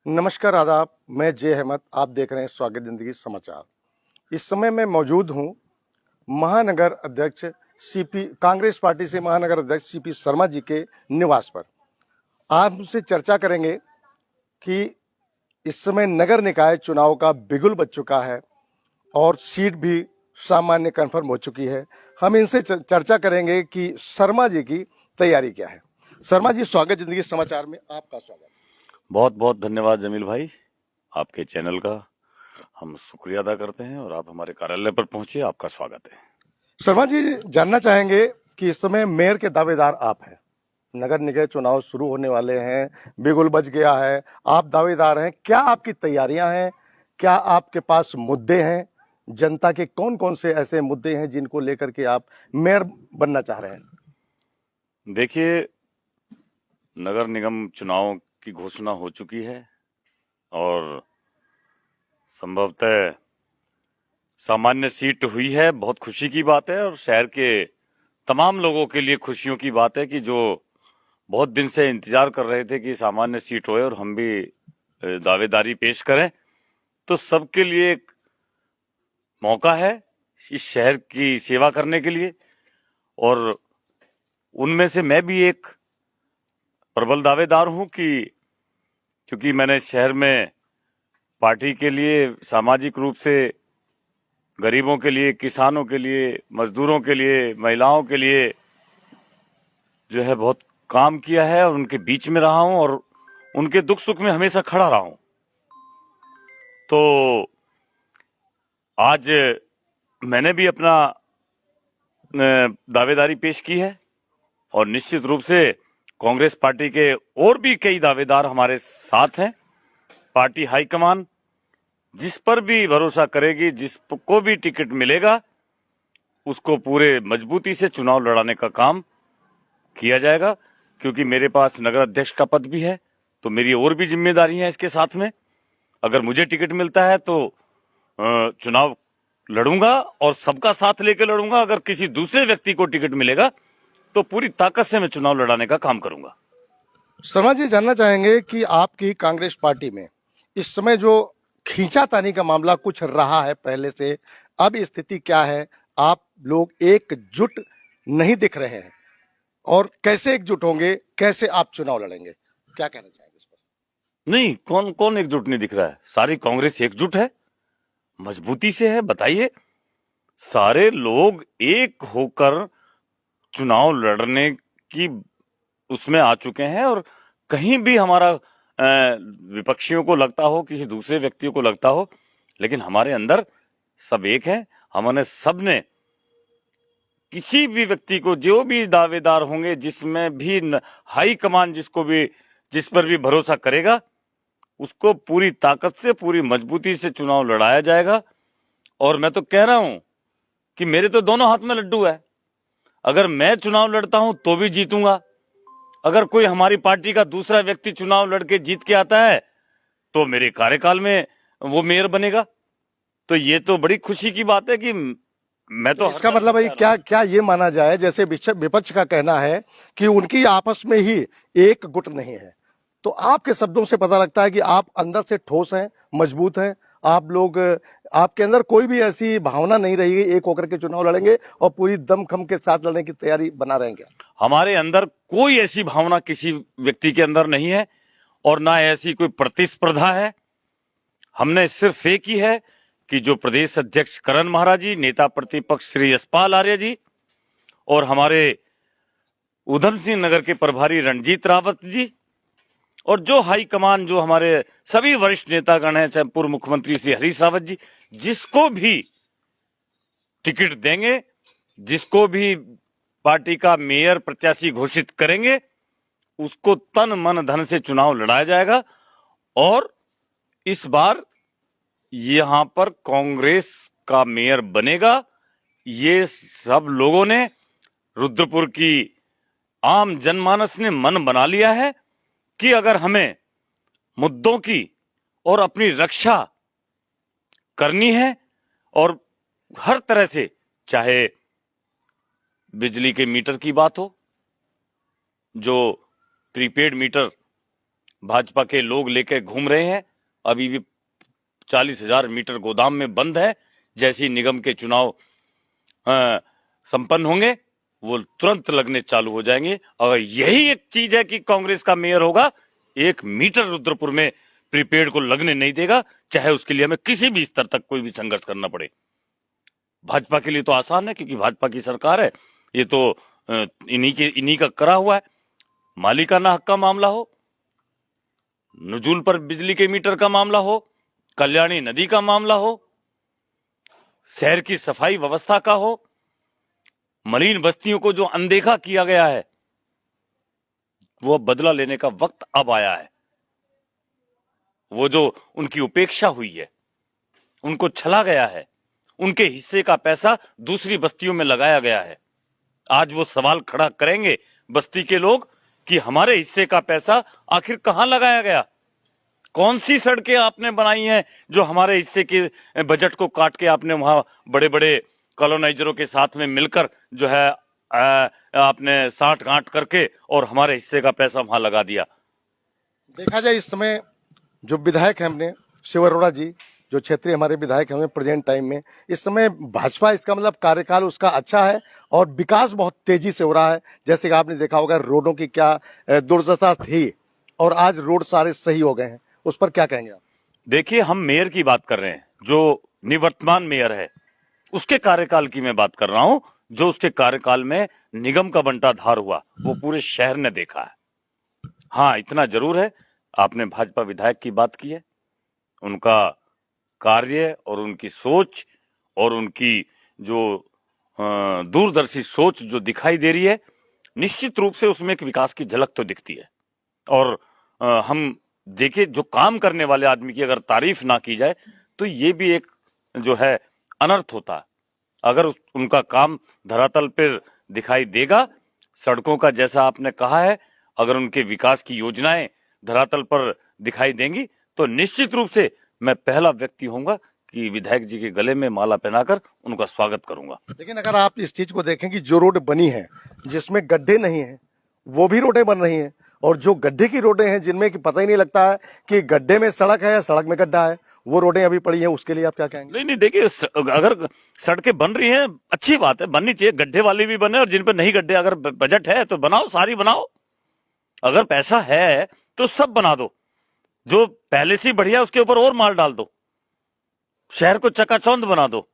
नमस्कार, आदाब। मैं जे अहमद। आप देख रहे हैं स्वागत जिंदगी समाचार। इस समय मैं मौजूद हूं महानगर अध्यक्ष सीपी कांग्रेस पार्टी से महानगर अध्यक्ष सीपी शर्मा जी के निवास पर। आज उनसे चर्चा करेंगे कि इस समय नगर निकाय चुनाव का बिगुल बज चुका है और सीट भी सामान्य कन्फर्म हो चुकी है। हम इनसे चर्चा करेंगे कि शर्मा जी की तैयारी क्या है। शर्मा जी, स्वागत जिंदगी समाचार में आपका स्वागत। बहुत बहुत धन्यवाद जमील भाई, आपके चैनल का हम शुक्रिया अदा करते हैं और आप हमारे कार्यालय पर पहुंचे, आपका स्वागत है। शर्मा जी, जानना चाहेंगे कि इस समय मेयर के दावेदार आप हैं। नगर निगम चुनाव शुरू होने वाले हैं, बिगुल बज गया है, आप दावेदार हैं। क्या आपकी तैयारियां हैं? क्या आपके पास मुद्दे हैं? जनता के कौन कौन से ऐसे मुद्दे हैं जिनको लेकर के आप मेयर बनना चाह रहे हैं? देखिए, नगर निगम चुनाव की घोषणा हो चुकी है और संभवतः सामान्य सीट हुई है। बहुत खुशी की बात है और शहर के तमाम लोगों के लिए खुशियों की बात है कि जो बहुत दिन से इंतजार कर रहे थे कि सामान्य सीट होए और हम भी दावेदारी पेश करें, तो सबके लिए एक मौका है इस शहर की सेवा करने के लिए। और उनमें से मैं भी एक प्रबल दावेदार हूं कि क्योंकि मैंने शहर में पार्टी के लिए सामाजिक रूप से गरीबों के लिए, किसानों के लिए, मजदूरों के लिए, महिलाओं के लिए जो है बहुत काम किया है और उनके बीच में रहा हूं और उनके दुख सुख में हमेशा खड़ा रहा हूं। तो आज मैंने भी अपना दावेदारी पेश की है और निश्चित रूप से कांग्रेस पार्टी के और भी कई दावेदार हमारे साथ हैं। पार्टी हाईकमान जिस पर भी भरोसा करेगी, जिसको भी टिकट मिलेगा, उसको पूरे मजबूती से चुनाव लड़ाने का काम किया जाएगा। क्योंकि मेरे पास नगर अध्यक्ष का पद भी है, तो मेरी और भी जिम्मेदारी है इसके साथ में। अगर मुझे टिकट मिलता है तो चुनाव लड़ूंगा और सबका साथ लेकर लड़ूंगा। अगर किसी दूसरे व्यक्ति को टिकट मिलेगा तो पूरी ताकत से मैं चुनाव लड़ाने का काम करूंगा। शर्मा जी, जानना चाहेंगे कि आपकी कांग्रेस पार्टी में इस समय जो खींचातानी का मामला कुछ रहा है पहले से, अब स्थिति क्या है? आप लोग एकजुट नहीं दिख रहे हैं और कैसे एकजुट होंगे? कैसे आप चुनाव लड़ेंगे? क्या कहना चाहेंगे इस पर? नहीं, कौन कौन एकजुट नहीं दिख रहा है? सारी कांग्रेस एकजुट है, मजबूती से है। बताइए, सारे लोग एक होकर चुनाव लड़ने की उसमें आ चुके हैं और कहीं भी हमारा विपक्षियों को लगता हो, किसी दूसरे व्यक्तियों को लगता हो, लेकिन हमारे अंदर सब एक है। हमने सबने किसी भी व्यक्ति को, जो भी दावेदार होंगे, जिसमें भी हाई कमान जिस पर भी भरोसा करेगा, उसको पूरी ताकत से, पूरी मजबूती से चुनाव लड़ाया जाएगा। और मैं तो कह रहा हूं कि मेरे तो दोनों हाथ में लड्डू है। अगर मैं चुनाव लड़ता हूं तो भी जीतूंगा, अगर कोई हमारी पार्टी का दूसरा व्यक्ति चुनाव लड़के जीत के आता है तो मेरे कार्यकाल में वो मेयर बनेगा। तो ये तो बड़ी खुशी की बात है कि मैं तो इसका मतलब है क्या क्या ये माना जाए, जैसे विपक्ष का कहना है कि उनकी आपस में ही एक गुट नहीं है, तो आपके शब्दों से पता लगता है कि आप अंदर से ठोस हैं, मजबूत हैं। आप लोग, आपके अंदर कोई भी ऐसी भावना नहीं रहेगी, एक होकर के चुनाव लड़ेंगे और पूरी दमखम के साथ लड़ने की तैयारी बना रहेंगे। हमारे अंदर कोई ऐसी भावना किसी व्यक्ति के अंदर नहीं है और ना ऐसी कोई प्रतिस्पर्धा है। हमने सिर्फ एक ही है कि जो प्रदेश अध्यक्ष करण महाराज जी, नेता प्रतिपक्ष श्री यशपाल आर्य जी और हमारे उधम सिंह नगर के प्रभारी रणजीत रावत जी और जो हाई कमान, जो हमारे सभी वरिष्ठ नेतागण हैं, चाहे पूर्व मुख्यमंत्री श्री हरीश रावत जी, जिसको भी टिकट देंगे, जिसको भी पार्टी का मेयर प्रत्याशी घोषित करेंगे, उसको तन मन धन से चुनाव लड़ाया जाएगा। और इस बार यहां पर कांग्रेस का मेयर बनेगा। ये सब लोगों ने, रुद्रपुर की आम जनमानस ने मन बना लिया है कि अगर हमें मुद्दों की और अपनी रक्षा करनी है और हर तरह से, चाहे बिजली के मीटर की बात हो, जो प्रीपेड मीटर भाजपा के लोग लेकर घूम रहे हैं। अभी भी 40,000 मीटर गोदाम में बंद है। जैसे ही निगम के चुनाव संपन्न होंगे वो तुरंत लगने चालू हो जाएंगे। और यही एक चीज है कि कांग्रेस का मेयर होगा, 1 मीटर रुद्रपुर में प्रीपेड को लगने नहीं देगा, चाहे उसके लिए हमें किसी भी स्तर तक कोई भी संघर्ष करना पड़े। भाजपा के लिए तो आसान है क्योंकि भाजपा की सरकार है, ये तो इन्हीं का करा हुआ है। मालिकाना हक का मामला हो, नजूल पर बिजली के मीटर का मामला हो, कल्याणी नदी का मामला हो, शहर की सफाई व्यवस्था का हो, मलिन बस्तियों को जो अनदेखा किया गया है, वो बदला लेने का वक्त अब आया है। वो जो उनकी उपेक्षा हुई है, उनको छला गया है, उनके हिस्से का पैसा दूसरी बस्तियों में लगाया गया है। आज वो सवाल खड़ा करेंगे बस्ती के लोग कि हमारे हिस्से का पैसा आखिर कहां लगाया गया, कौन सी सड़कें आपने बनाई हैं जो हमारे हिस्से के बजट को काट के आपने वहां बड़े बड़े कॉलोनाइजरों के साथ में मिलकर जो है आपने साठ गांठ करके और हमारे हिस्से का पैसा वहां लगा दिया। देखा जाए इस समय जो विधायक हैं हमने शिव अरोड़ा जी, जो क्षेत्रीय हमारे विधायक हैं प्रेजेंट टाइम में, इस समय भाजपा, इसका मतलब कार्यकाल उसका अच्छा है और विकास बहुत तेजी से हो रहा है। जैसे कि आपने देखा होगा रोडों की क्या दुर्दशा थी और आज रोड सारे सही हो गए हैं, उस पर क्या कहेंगे आप? देखिए, हम मेयर की बात कर रहे हैं, जो निवर्तमान मेयर है उसके कार्यकाल की मैं बात कर रहा हूं। जो उसके कार्यकाल में निगम का बंटाधार हुआ वो पूरे शहर ने देखा है। हाँ, इतना जरूर है, आपने भाजपा विधायक की बात की है, उनका कार्य और उनकी सोच और उनकी जो दूरदर्शी सोच जो दिखाई दे रही है, निश्चित रूप से उसमें एक विकास की झलक तो दिखती है। और हम देखिए, जो काम करने वाले आदमी की अगर तारीफ ना की जाए तो ये भी एक जो है अनर्थ होता है। अगर उनका काम धरातल पर दिखाई देगा, सड़कों का जैसा आपने कहा है, अगर उनके विकास की योजनाएं धरातल पर दिखाई देंगी तो निश्चित रूप से मैं पहला व्यक्ति होऊंगा कि विधायक जी के गले में माला पहनाकर उनका स्वागत करूंगा। लेकिन अगर आप इस चीज को देखें कि जो रोड बनी है जिसमें गड्ढे नहीं है वो भी रोडें बन रही हैं, और जो गड्ढे की रोडें हैं जिनमें कि पता ही नहीं लगता है कि गड्ढे में सड़क है या सड़क में गड्ढा है, वो रोडें अभी पड़ी हैं, उसके लिए आप क्या कहेंगे? नहीं, देखिए, अगर सड़कें बन रही हैं अच्छी बात है, बननी चाहिए, गड्ढे वाली भी बने और जिन पर नहीं गड्ढे, अगर बजट है तो बनाओ, सारी बनाओ। अगर पैसा है तो सब बना दो, जो पहले से बढ़िया उसके ऊपर और माल डाल दो, शहर को चकाचौंध बना दो।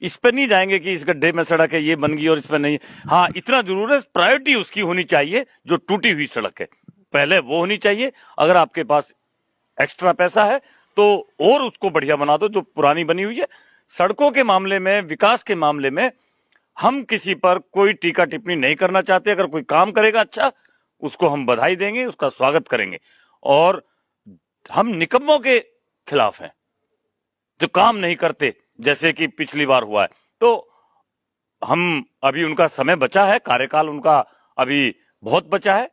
इस पे नहीं जाएंगे कि इस गड्ढे में सड़क है, ये बन गई और इस पे नहीं। हाँ, इतना जरूर है, प्रायोरिटी उसकी होनी चाहिए जो टूटी हुई सड़क है, पहले वो होनी चाहिए। अगर आपके पास एक्स्ट्रा पैसा है तो और उसको बढ़िया बना दो जो पुरानी बनी हुई है। सड़कों के मामले में, विकास के मामले में हम किसी पर कोई टीका टिप्पणी नहीं करना चाहते। अगर कोई काम करेगा अच्छा, उसको हम बधाई देंगे, उसका स्वागत करेंगे। और हम निकम्मों के खिलाफ हैं जो काम नहीं करते, जैसे कि पिछली बार हुआ है। तो हम अभी, उनका समय बचा है, कार्यकाल उनका अभी बहुत बचा है।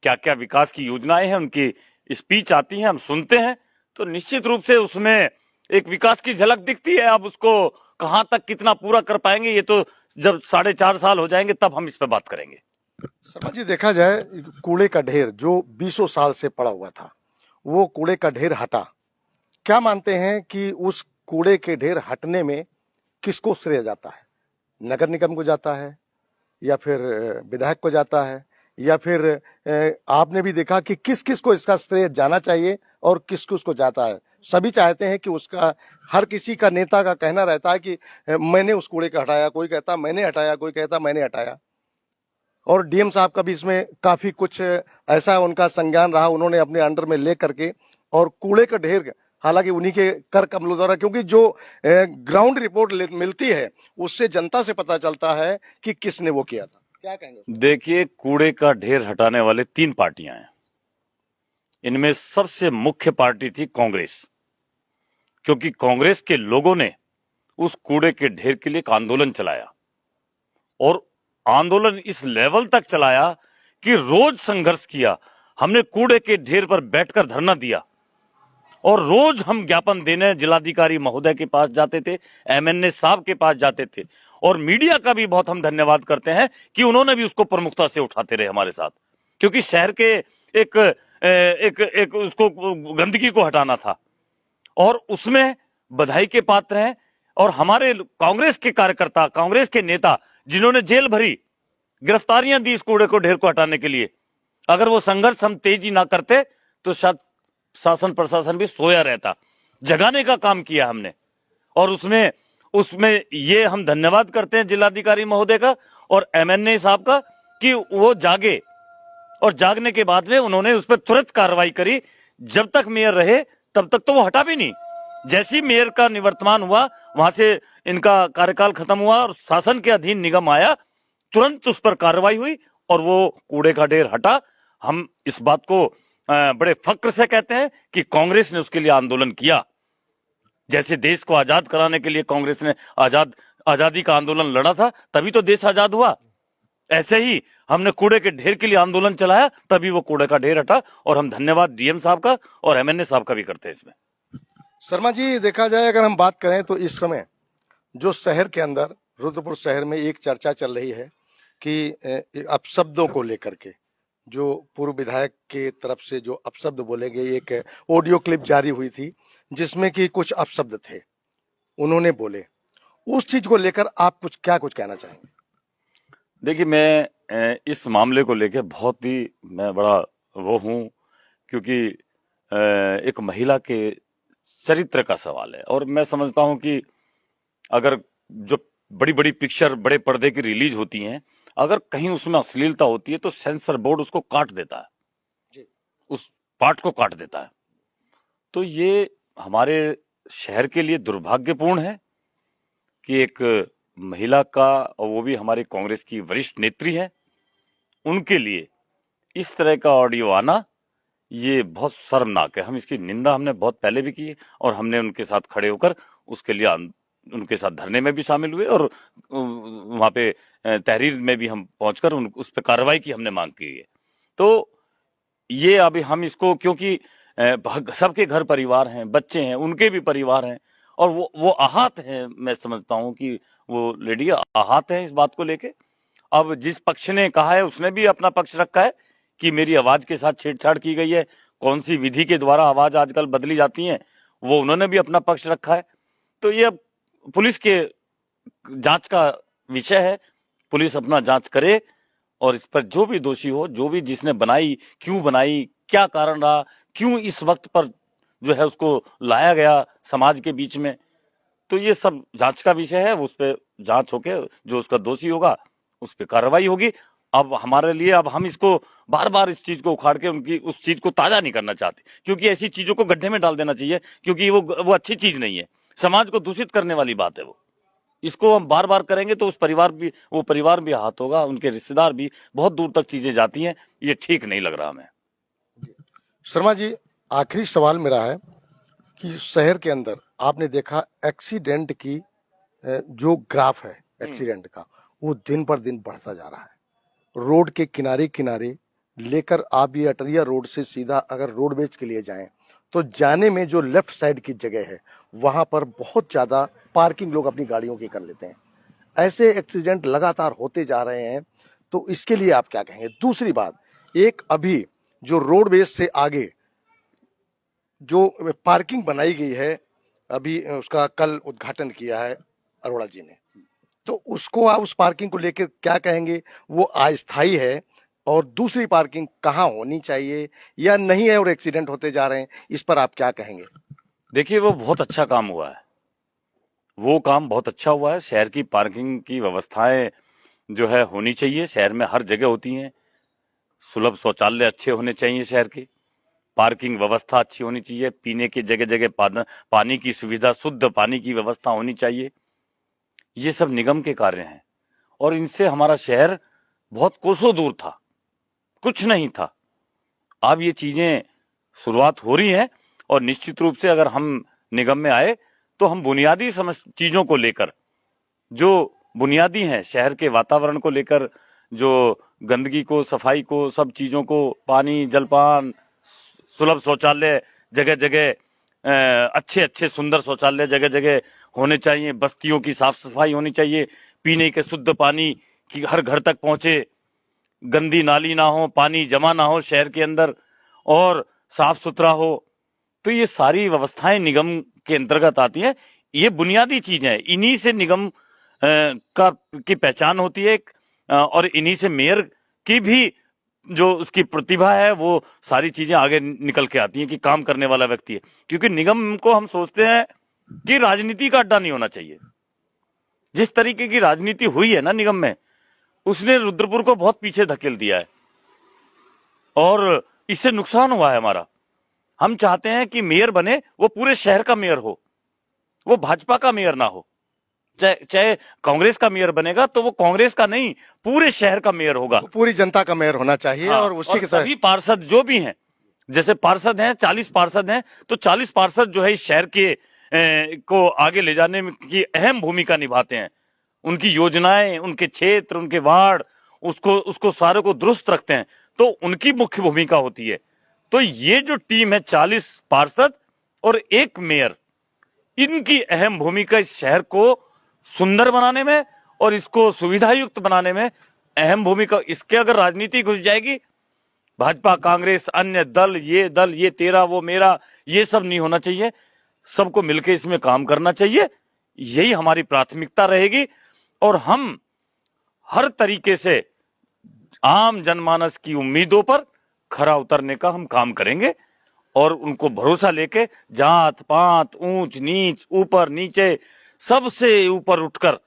क्या क्या विकास की योजनाएं हैं, उनकी स्पीच आती है, हम सुनते हैं, तो निश्चित रूप से उसमें एक विकास की झलक दिखती है। अब उसको कहां तक कितना पूरा कर पाएंगे, ये तो जब 4.5 साल हो जाएंगे तब हम इस पर बात करेंगे। शर्मा जी, देखा जाए कूड़े का ढेर जो 20 साल से पड़ा हुआ था, वो कूड़े का ढेर हटा। क्या मानते हैं कि उस कूड़े के ढेर हटने में किसको श्रेय जाता है? नगर निगम को जाता है या फिर विधायक को जाता है, या फिर आपने भी देखा कि किस किस को इसका श्रेय जाना चाहिए और किस किस को जाता है? सभी चाहते हैं कि उसका, हर किसी का नेता का कहना रहता है कि मैंने उस कूड़े को हटाया, कोई कहता मैंने हटाया, कोई कहता मैंने हटाया। और डीएम साहब का भी इसमें काफी कुछ ऐसा उनका संज्ञान रहा, उन्होंने अपने अंडर में ले करके और कूड़े का ढेर, हालांकि उन्हीं के कर कमलों द्वारा, क्योंकि जो ग्राउंड रिपोर्ट मिलती है उससे जनता से पता चलता है कि किसने वो किया था। क्या कहेंगे? देखिए, कूड़े का ढेर हटाने वाले 3 पार्टियां हैं। इनमें सबसे मुख्य पार्टी थी कांग्रेस, क्योंकि कांग्रेस के लोगों ने उस कूड़े के ढेर के लिए एक आंदोलन चलाया और आंदोलन इस लेवल तक चलाया कि रोज संघर्ष किया। हमने कूड़े के ढेर पर बैठकर धरना दिया और रोज हम ज्ञापन देने जिलाधिकारी महोदय के पास जाते थे, एमएनए साहब के पास जाते थे। और मीडिया का भी बहुत हम धन्यवाद करते हैं कि उन्होंने भी उसको प्रमुखता से उठाते रहे हमारे साथ, क्योंकि शहर के एक एक एक उसको गंदगी को हटाना था, और उसमें बधाई के पात्र हैं। और हमारे कांग्रेस के कार्यकर्ता, कांग्रेस के नेता जिन्होंने जेल भरी, गिरफ्तारियां दी इस कूड़े को ढेर को हटाने के लिए, अगर वो संघर्ष हम तेजी ना करते तो शायद शासन प्रशासन भी सोया रहता। जगाने का काम किया हमने, और उसमें उसमें ये हम धन्यवाद करते हैं जिलाधिकारी महोदय का और एमएनए साहब का कि वो जागे, और जागने के बाद में उन्होंने उस पर तुरंत कार्रवाई करी। जब तक मेयर रहे तब तक तो वो हटा भी नहीं। जैसी मेयर का निवर्तमान हुआ, वहां से इनका कार्यकाल खत्म हुआ और शासन के अधीन निगम आया, तुरंत उस पर कार्रवाई हुई और वो कूड़े का ढेर हटा। हम इस बात को बड़े फक्र से कहते हैं कि कांग्रेस ने उसके लिए आंदोलन किया। जैसे देश को आजाद कराने के लिए कांग्रेस ने आजादी का आंदोलन लड़ा था, तभी तो देश आजाद हुआ। ऐसे ही हमने कूड़े के ढेर के लिए आंदोलन चलाया, तभी वो कूड़े का ढेर हटा। और हम धन्यवाद डीएम साहब का और एमएनए साहब का भी करते हैं इसमें। शर्मा जी, देखा जाए अगर हम बात करें तो इस समय जो शहर के अंदर, रुद्रपुर शहर में एक चर्चा चल रही है कि अपशब्दों को लेकर के जो पूर्व विधायक के तरफ से जो अपशब्द बोले गए, एक ऑडियो क्लिप जारी हुई थी जिसमें कि कुछ अपशब्द थे उन्होंने बोले, उस चीज को लेकर आप कुछ कहना चाहेंगे? देखिए, मैं इस मामले को लेकर बहुत ही मैं बड़ा वो हूं, क्योंकि एक महिला के चरित्र का सवाल है। और मैं समझता हूं कि अगर जो बड़ी बड़ी पिक्चर बड़े पर्दे की रिलीज होती हैं, अगर कहीं उसमें अश्लीलता होती है तो सेंसर बोर्ड उसको काट देता है जी। उस पार्ट को काट देता है। तो ये हमारे शहर के लिए दुर्भाग्यपूर्ण है कि एक महिला का, और वो भी हमारी कांग्रेस की वरिष्ठ नेत्री है, उनके लिए इस तरह का ऑडियो आना ये बहुत शर्मनाक है। हम इसकी निंदा हमने बहुत पहले भी की और हमने उनके साथ खड़े होकर उसके लिए उनके साथ धरने में भी शामिल हुए और वहां पे तहरीर में भी हम पहुंचकर उस पर कार्रवाई की हमने मांग की है। तो ये अभी हम इसको, क्योंकि सबके घर परिवार हैं, बच्चे हैं, उनके भी परिवार हैं, और वो आहत हैं। मैं समझता हूं कि वो लेडी आहत है इस बात को लेके। अब जिस पक्ष ने कहा है उसने भी अपना पक्ष रखा है कि मेरी आवाज के साथ छेड़छाड़ की गई है, कौन सी विधि के द्वारा आवाज आजकल बदली जाती है, वो उन्होंने भी अपना पक्ष रखा है। तो ये अब पुलिस के जांच का विषय है, पुलिस अपना जांच करे और इस पर जो भी दोषी हो, जो भी जिसने बनाई, क्यों बनाई, क्या कारण रहा, क्यों इस वक्त पर जो है उसको लाया गया समाज के बीच में, तो ये सब जांच का विषय है। उस पर जांच होके जो उसका दोषी होगा उस पर कार्रवाई होगी। अब हमारे लिए, अब हम इसको बार बार इस चीज को उखाड़ के उनकी उस चीज को ताजा नहीं करना चाहते, क्योंकि ऐसी चीजों को गड्ढे में डाल देना चाहिए, क्योंकि वो अच्छी चीज नहीं है, समाज को दूषित करने वाली बात है। वो इसको हम बार बार करेंगे तो वो परिवार भी आहत होगा, उनके रिश्तेदार भी, बहुत दूर तक चीजें जाती हैं। ये ठीक नहीं लग रहा हमें। शर्मा जी, आखिरी सवाल मेरा है कि शहर के अंदर आपने देखा एक्सीडेंट की जो ग्राफ है एक्सीडेंट का, वो दिन पर दिन बढ़ता जा रहा है। रोड के किनारे किनारे लेकर आप ये अटरिया रोड से सीधा अगर रोडवेज के लिए जाएं तो जाने में जो लेफ्ट साइड की जगह है वहां पर बहुत ज्यादा पार्किंग लोग अपनी गाड़ियों की कर लेते हैं। ऐसे एक्सीडेंट लगातार होते जा रहे हैं, तो इसके लिए आप क्या कहेंगे? दूसरी बात, एक अभी जो रोडवेज से आगे जो पार्किंग बनाई गई है, अभी उसका कल उद्घाटन किया है अरोड़ा जी ने, तो उसको आप, उस पार्किंग को लेकर क्या कहेंगे? वो अस्थायी है और दूसरी पार्किंग कहाँ होनी चाहिए या नहीं है और एक्सीडेंट होते जा रहे हैं, इस पर आप क्या कहेंगे? देखिए, वो बहुत अच्छा काम हुआ है, वो काम बहुत अच्छा हुआ है। शहर की पार्किंग की व्यवस्थाएं जो है होनी चाहिए, शहर में हर जगह होती हैं। सुलभ शौचालय अच्छे होने चाहिए, शहर की पार्किंग व्यवस्था अच्छी होनी चाहिए, पीने की जगह जगह पानी की सुविधा, शुद्ध पानी की व्यवस्था होनी चाहिए। ये सब निगम के कार्य हैं और इनसे हमारा शहर बहुत कोसों दूर था, कुछ नहीं था। अब ये चीजें शुरुआत हो रही हैं और निश्चित रूप से अगर हम निगम में आए तो हम बुनियादी चीजों को लेकर, जो बुनियादी हैं शहर के वातावरण को लेकर, जो गंदगी को, सफाई को, सब चीजों को, पानी, जलपान, सुलभ शौचालय जगह जगह, अच्छे अच्छे सुंदर शौचालय जगह जगह होने चाहिए, बस्तियों की साफ सफाई होनी चाहिए, पीने के शुद्ध पानी की हर घर तक पहुंचे, गंदी नाली ना हो, पानी जमा ना हो शहर के अंदर, और साफ सुथरा हो। तो ये सारी व्यवस्थाएं निगम के अंतर्गत आती है। ये बुनियादी चीज है, इन्हीं से निगम की पहचान होती है और इन्हीं से मेयर की भी जो उसकी प्रतिभा है वो सारी चीजें आगे निकल के आती हैं कि काम करने वाला व्यक्ति है। क्योंकि निगम को हम सोचते हैं कि राजनीति का अड्डा नहीं होना चाहिए। जिस तरीके की राजनीति हुई है ना निगम में, उसने रुद्रपुर को बहुत पीछे धकेल दिया है और इससे नुकसान हुआ है हमारा। हम चाहते हैं कि मेयर बने वो पूरे शहर का मेयर हो, वो भाजपा का मेयर ना हो। चाहे कांग्रेस का मेयर बनेगा तो वो कांग्रेस का नहीं, पूरे शहर का मेयर होगा। पूरी जनता का मेयर होना चाहिए। हाँ, और उसी के सभी पार्षद जो भी हैं, जैसे पार्षद हैं 40 पार्षद हैं, तो 40 पार्षद जो है इस शहर के को आगे ले जाने में की अहम भूमिका निभाते हैं। उनकी योजनाएं, उनके क्षेत्र, उनके वार्ड, उसको सारे को दुरुस्त रखते हैं, तो उनकी मुख्य भूमिका होती है। तो ये जो टीम है 40 पार्षद और एक मेयर, इनकी अहम भूमिका इस शहर को सुंदर बनाने में और इसको सुविधायुक्त बनाने में अहम भूमिका। इसके अगर राजनीति घुस जाएगी, भाजपा, कांग्रेस, अन्य दल, ये तेरा, वो मेरा, ये सब नहीं होना चाहिए। सबको मिलकर इसमें काम करना चाहिए। यही हमारी प्राथमिकता रहेगी और हम हर तरीके से आम जनमानस की उम्मीदों पर खरा उतरने का हम काम करेंगे और उनको भरोसा लेके जात पात, ऊंच नीच, ऊपर नीचे, सबसे ऊपर उठकर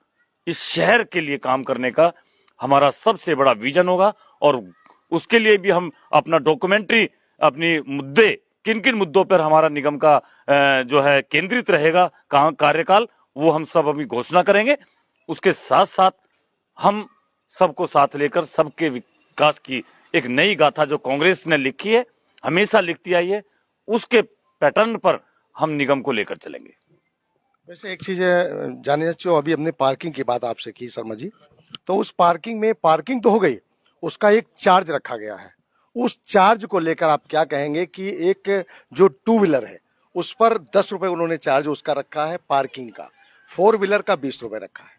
इस शहर के लिए काम करने का हमारा सबसे बड़ा विजन होगा। और उसके लिए भी हम अपना डॉक्यूमेंट्री, अपनी मुद्दे, किन किन मुद्दों पर हमारा निगम का जो है केंद्रित रहेगा कार्यकाल, वो हम सब अभी घोषणा करेंगे। उसके साथ साथ हम सबको साथ लेकर सबके विकास की एक नई गाथा जो कांग्रेस ने लिखी है, हमेशा लिखती आई है, उसके पैटर्न पर हम निगम को लेकर चलेंगे। वैसे एक चीज जानना चाहिए, अभी हमने पार्किंग की बात आपसे की शर्मा जी, तो उस पार्किंग में पार्किंग तो हो गई, उसका एक चार्ज रखा गया है। उस चार्ज को लेकर आप क्या कहेंगे कि एक जो टू व्हीलर है उस पर 10 रुपए उन्होंने चार्ज उसका रखा है पार्किंग का, 4 व्हीलर का 20 रुपए रखा है।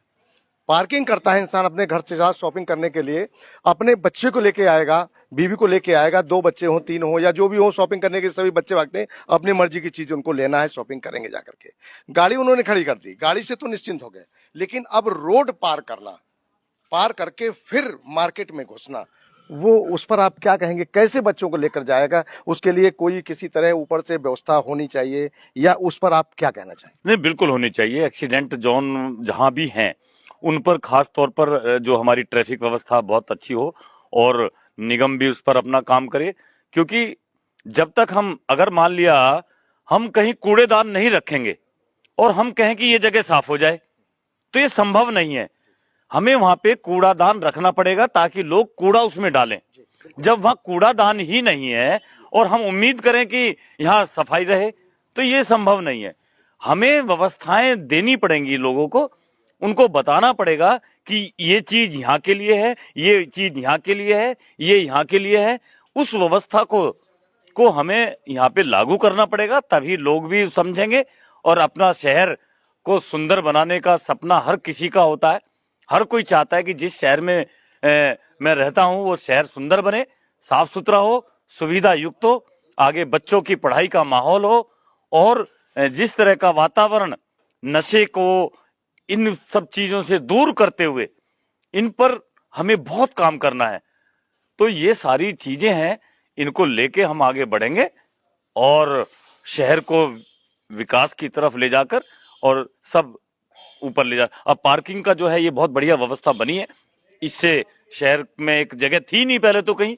पार्किंग करता है इंसान अपने घर से साथ शॉपिंग करने के लिए, अपने बच्चे को लेके आएगा, बीवी को लेके आएगा, 2 बच्चे हो, 3 हो या जो भी हो, शॉपिंग करने के सभी बच्चे भागते हैं, अपनी मर्जी की चीज उनको लेना है, शॉपिंग करेंगे जाकर के। गाड़ी उन्होंने खड़ी कर दी, गाड़ी से तो निश्चिंत हो गए, लेकिन अब रोड पार करना, पार करके फिर मार्केट में घुसना, वो उस पर आप क्या कहेंगे? कैसे बच्चों को लेकर जाएगा? उसके लिए कोई किसी तरह ऊपर से व्यवस्था होनी चाहिए या उस पर आप क्या कहना चाहेंगे? नहीं, बिल्कुल होनी चाहिए। एक्सीडेंट जोन जहां भी हैं उन पर खास तौर पर जो हमारी ट्रैफिक व्यवस्था बहुत अच्छी हो और निगम भी उस पर अपना काम करे। क्योंकि जब तक हम, अगर मान लिया हम कहीं कूड़ेदान नहीं रखेंगे और हम कहें कि ये जगह साफ हो जाए, तो ये संभव नहीं है। हमें वहां पे कूड़ादान रखना पड़ेगा ताकि लोग कूड़ा उसमें डालें। जब वहां कूड़ादान ही नहीं है और हम उम्मीद करें कि यहाँ सफाई रहे, तो ये संभव नहीं है। हमें व्यवस्थाएं देनी पड़ेंगी लोगों को, उनको बताना पड़ेगा कि ये चीज यहाँ के लिए है, ये चीज यहाँ के लिए है, ये यहाँ के लिए है। उस व्यवस्था को हमें यहाँ पे लागू करना पड़ेगा, तभी लोग भी समझेंगे। और अपना शहर को सुंदर बनाने का सपना हर किसी का होता है। हर कोई चाहता है कि जिस शहर में मैं रहता हूं वो शहर सुंदर बने, साफ सुथरा हो, सुविधा युक्त हो, आगे बच्चों की पढ़ाई का माहौल हो और जिस तरह का वातावरण, नशे को, इन सब चीजों से दूर करते हुए इन पर हमें बहुत काम करना है। तो ये सारी चीजें हैं, इनको लेके हम आगे बढ़ेंगे और शहर को विकास की तरफ ले जाकर और सब ऊपर ले जा। अब पार्किंग का जो है ये बहुत बढ़िया व्यवस्था बनी है। इससे शहर में एक जगह थी नहीं पहले तो कहीं,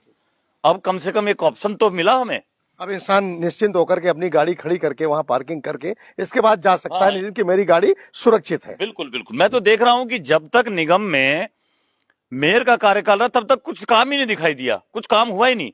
अब कम से कम एक ऑप्शन तो मिला हमें। अब इंसान निश्चिंत होकर के अपनी गाड़ी खड़ी करके वहां पार्किंग करके इसके बाद जा सकता है निश्चिंत कि मेरी गाड़ी सुरक्षित है। बिल्कुल बिल्कुल। मैं तो देख रहा हूं कि जब तक निगम में मेयर का कार्यकाल रहा तब तक कुछ काम ही नहीं दिखाई दिया, कुछ काम हुआ ही नहीं।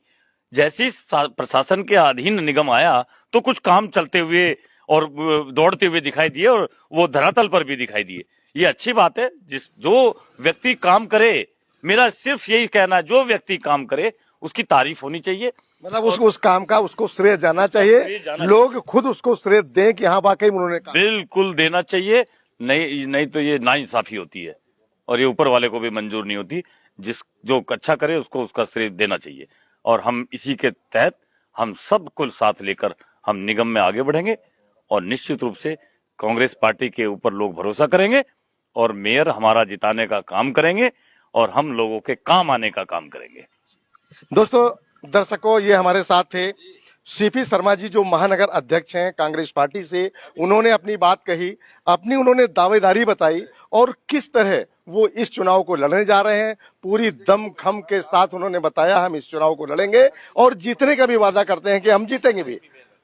जैसे ही प्रशासन के अधीन निगम आया तो कुछ काम चलते हुए और दौड़ते हुए दिखाई दिए और वो धरातल पर भी दिखाई दिए। ये अच्छी बात है। जो व्यक्ति काम करे, मेरा सिर्फ यही कहना है, जो व्यक्ति काम करे उसकी तारीफ होनी चाहिए। मतलब उस काम का उसको श्रेय जाना चाहिए, लोग खुद उसको श्रेय दें कि हाँ वाकई उन्होंने काम। बिल्कुल देना चाहिए। नहीं तो ये नाइंसाफी होती है और ये ऊपर वाले को भी मंजूर नहीं होती। जो अच्छा करे उसको उसका श्रेय देना चाहिए और हम इसी के तहत हम सबको साथ लेकर हम निगम में आगे बढ़ेंगे और निश्चित रूप से कांग्रेस पार्टी के ऊपर लोग भरोसा करेंगे और मेयर हमारा जिताने का काम करेंगे और हम लोगों के काम आने का काम करेंगे। दोस्तों, दर्शकों, ये हमारे साथ थे सीपी शर्मा जी, जो महानगर अध्यक्ष हैं कांग्रेस पार्टी से। उन्होंने अपनी बात कही, उन्होंने दावेदारी बताई और किस तरह वो इस चुनाव को लड़ने जा रहे हैं। पूरी दम खम के साथ उन्होंने बताया हम इस चुनाव को लड़ेंगे और जीतने का भी वादा करते हैं कि हम जीतेंगे भी।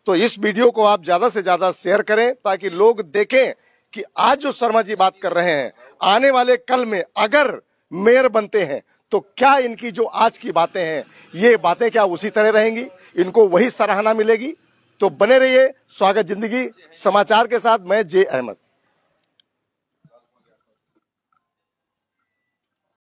तो इस वीडियो को आप ज्यादा से ज्यादा शेयर करें ताकि लोग देखें कि आज जो शर्मा जी बात कर रहे हैं, आने वाले कल में अगर मेयर बनते हैं तो क्या इनकी जो आज की बातें हैं, ये बातें क्या उसी तरह रहेंगी, इनको वही सराहना मिलेगी। तो बने रहिए स्वागत जिंदगी समाचार के साथ। मैं जे अहमद।